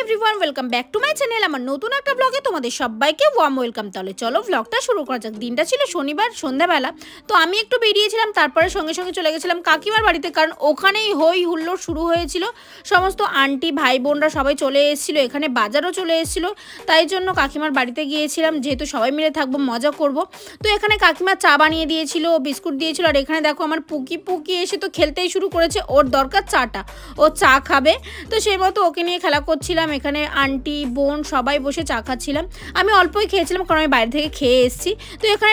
Everyone, welcome back to my channel. আমার নতুন একটা ব্লগে তোমাদের সবাইকে ওয়ার্ম ওয়েলকাম। তাহলে চলো ব্লগটা শুরু করা যাক। দিনটা ছিল শনিবার সন্ধ্যাবেলা, তো আমি একটু বেরিয়েছিলাম, তারপরে সঙ্গে সঙ্গে চলে গেছিলাম কাকিমার বাড়িতে, কারণ ওখানেই হই হুল্লোড় শুরু হয়েছিল। সমস্ত আন্টি ভাই বোনরা সবাই চলে এসেছিলো, এখানে বাজারও চলে এসেছিলো, তাই জন্য কাকিমার বাড়িতে গিয়েছিলাম, যেহেতু সবাই মিলে থাকবো, মজা করব। তো এখানে কাকিমা চা বানিয়ে দিয়েছিল, বিস্কুট দিয়েছিল, আর এখানে দেখো আমার পুকি এসে তো খেলতেই শুরু করেছে। ওর দরকার চাটা, ও চা খাবে, তো সেই মতো ওকে নিয়ে খেলা করছিলাম। এখানে আন্টি বোন সবাই বসে চা খাচ্ছিলাম। আমি অল্পই খেয়েছিলাম, কারণ আমি বাইরে থেকে খেয়ে এসেছি। তো এখানে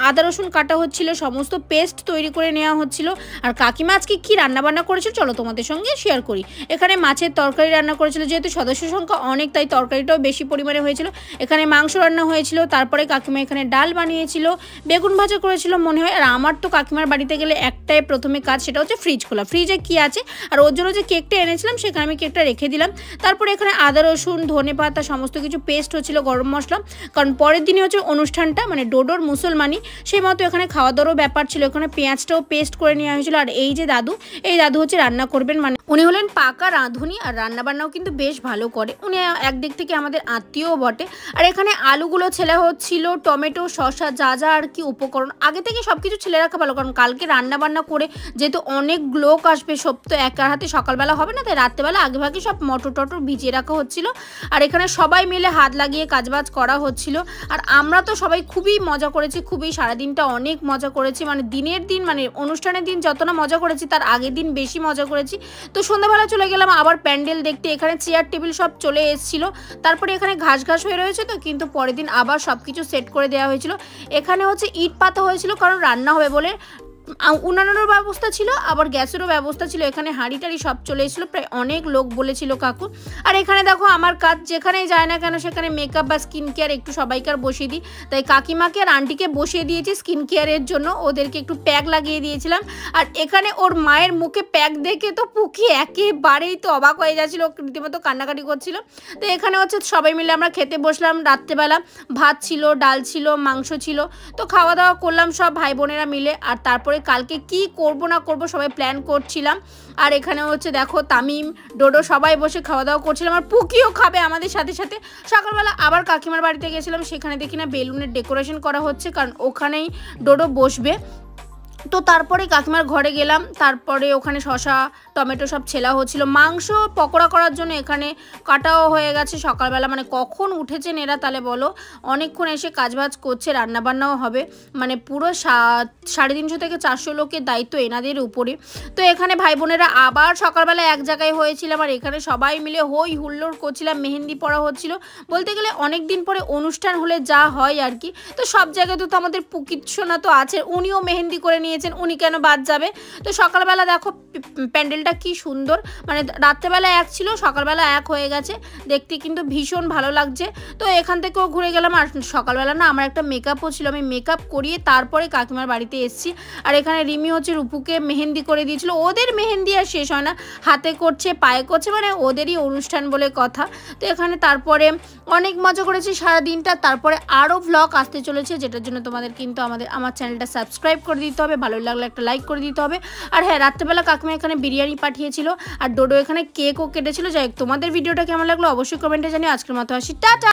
আদা রসুন কাটা হচ্ছিল, সমস্ত পেস্ট তৈরি করে নেওয়া হচ্ছিল। আর কাকিমা আজকে কী রান্নাবান্না করেছিল চলো তোমাদের সঙ্গে শেয়ার করি। এখানে মাছের তরকারি রান্না করেছিল, যেহেতু সদস্য সংখ্যা অনেক তাই তরকারিটাও বেশি পরিমাণে হয়েছিল। এখানে মাংস রান্না হয়েছিল, তারপরে কাকিমা এখানে ডাল বানিয়েছিল, বেগুন ভাজা করেছিল মনে হয়। আর আমার তো কাকিমার বাড়িতে গেলে একটাই প্রথমে কাজ, সেটা হচ্ছে ফ্রিজ খোলা, ফ্রিজে কী আছে। আর ওর জন্য যে কেকটা এনেছিলাম সেখানে আমি কেকটা রেখে দিলাম। তারপরে এখানে আদা রসুন ধনে পাতা সমস্ত কিছু পেস্ট হচ্ছিল, গরম মশলা, কারণ পরের দিনে হচ্ছে অনুষ্ঠানটা, মানে ডোডোর মুসলমানি, সেই মতো এখানে খাওয়া দাওয়ারও ব্যাপার ছিল। এখানে পেঁয়াজটাও পেস্ট করে নেওয়া হয়েছিল। আর এই যে দাদু, এই দাদু হচ্ছে রান্না করবেন, মানে উনি হলেন পাকা রাঁধুনি, আর রান্নাবান্নাও কিন্তু বেশ ভালো করে। উনি একদিক থেকে আমাদের আত্মীয়ও বটে। আর এখানে আলুগুলো ছেলে হচ্ছিল, টমেটো শসা যা যা আর কি উপকরণ আগে থেকে সব কিছু ছেলে রাখা ভালো, কারণ কালকে রান্নাবান্না করে যেহেতু অনেক লোক আসবে, সব তো একার হাতে সকালবেলা হবে না, তাই রাত্রেবেলা আগেভাগে সব মটর টটর ভিজিয়ে রাখা হচ্ছিল। আর এখানে সবাই মিলে হাত লাগিয়ে কাজবাজ করা হচ্ছিল। আর আমরা তো সবাই খুবই মজা করেছি, খুবই সারাদিনটা অনেক মজা করেছি, মানে দিনের দিন, মানে অনুষ্ঠানের দিন যত না মজা করেছি তার আগের দিন বেশি মজা করেছি। তো সন্ধ্যাবেলা চলে গেলাম আবার প্যান্ডেল দেখতে। এখানে চেয়ার টেবিল সব চলে এসেছিলো, তারপরে এখানে ঘাস হয়ে রয়েছে, তো কিন্তু পরের দিন আবার সব কিছু সেট করে দেওয়া হয়েছিল। এখানে হচ্ছে ইট পাতা হয়েছিল, কারণ রান্না হবে বলে উনানোর ব্যবস্থা ছিল, আবার গ্যাসেরও ব্যবস্থা ছিল। এখানে হাঁড়ি টাড়ি সব চলে এসেছিলো, প্রায় অনেক লোক বলেছিল কাকু। আর এখানে দেখো আমার কাজ যেখানেই যায় না কেন সেখানে মেকআপ বা স্কিন কেয়ার একটু সবাইকার বসিয়ে দিই, তাই কাকিমাকে আর আন্টিকে বসিয়ে দিয়েছি স্কিন কেয়ারের জন্য, ওদেরকে একটু প্যাক লাগিয়ে দিয়েছিলাম। আর এখানে ওর মায়ের মুখে প্যাক দেখে তো পুকি একেবারেই তো অবাক হয়ে যাচ্ছিলো, রীতিমতো কান্নাকাটি করছিল। তো এখানে হচ্ছে সবাই মিলে আমরা খেতে বসলাম। রাত্রেবেলা ভাত ছিল, ডাল ছিল, মাংস ছিল, তো খাওয়া দাওয়া করলাম সব ভাই বোনেরা মিলে। আর তারপরে কালকে কি করব না করব সবাই প্ল্যান করছিলাম। আর এখানে হচ্ছে দেখো তামিম ডোডো সবাই বসে খাওয়া দাওয়া করছিলাম, আর পুকিও খাবে আমাদের সাথে সাথে। সকালবেলা আবার কাকিমার বাড়িতে গেছিলাম, সেখানে দেখি না বেলুনের ডেকোরেশন করা হচ্ছে, কারণ ওখানেই ডোডো বসবে। তো তারপরে কাকিমার ঘরে গেলাম, তারপরে ওখানে শসা টমেটো সব ছেলা হচ্ছিল। মাংস পকোড়া করার জন্য এখানে কাটাও হয়ে গেছে সকালবেলা, মানে কখন উঠেছেন এরা তাহলে বলো, অনেকক্ষণ এসে কাজবাজ করছে, রান্নাবান্নাও হবে, মানে পুরো 350 থেকে 400 লোকের দায়িত্ব এনাদের উপরে। তো এখানে ভাই বোনেরা আবার সকালবেলা এক জায়গায় হয়েছিলাম, আর এখানে সবাই মিলে হই হুল্লোড় করছিলাম, মেহেন্দি পড়া হচ্ছিল। বলতে গেলে অনেক দিন পরে অনুষ্ঠান হলে যা হয় আর কি। তো সব জায়গায় তো আমাদের পুকিৎসোনা তো আছে, উনিও মেহেন্দি করে নিয়েছেন, উনি কেন বাদ যাবে। তো সকালবেলা দেখো প্যান্ডেলটা কি সুন্দর, মানে রাত্রেবেলা এক ছিল, সকালবেলা এক হয়ে গেছে, দেখতে কিন্তু ভীষণ ভালো লাগছে। তো এখান থেকেও ঘুরে গেলাম। আর সকালবেলা না আমার একটা মেকআপও ছিল, আমি মেকআপ করিয়ে তারপরে কাকিমার বাড়িতে এসেছি। আর এখানে রিমি হচ্ছে রূপুকে মেহেন্দি করে দিয়েছিল। ওদের মেহেন্দি আর শেষ হয় না, হাতে করছে পায়ে করছে, মানে ওদেরই অনুষ্ঠান বলে কথা। তো এখানে তারপরে অনেক মজা করেছি সারাদিনটা। তারপরে আরও ভ্লগ আসতে চলেছে, যেটার জন্য তোমাদের কিন্তু আমার চ্যানেলটা সাবস্ক্রাইব করে দিতে হবে, ভালো লাগলে একটা লাইক করে দিতে হবে। আর হ্যাঁ, রাত্রেবেলা কাকিমা এখানে বিরিয়ানি পাঠিয়েছিল, আর ডোডো এখানে কেকও কেটেছিল। যাই হোক, তোমাদের ভিডিওটা কেমন লাগলো অবশ্যই কমেন্টে জানিও। আজকের মতো আসি, টাটা।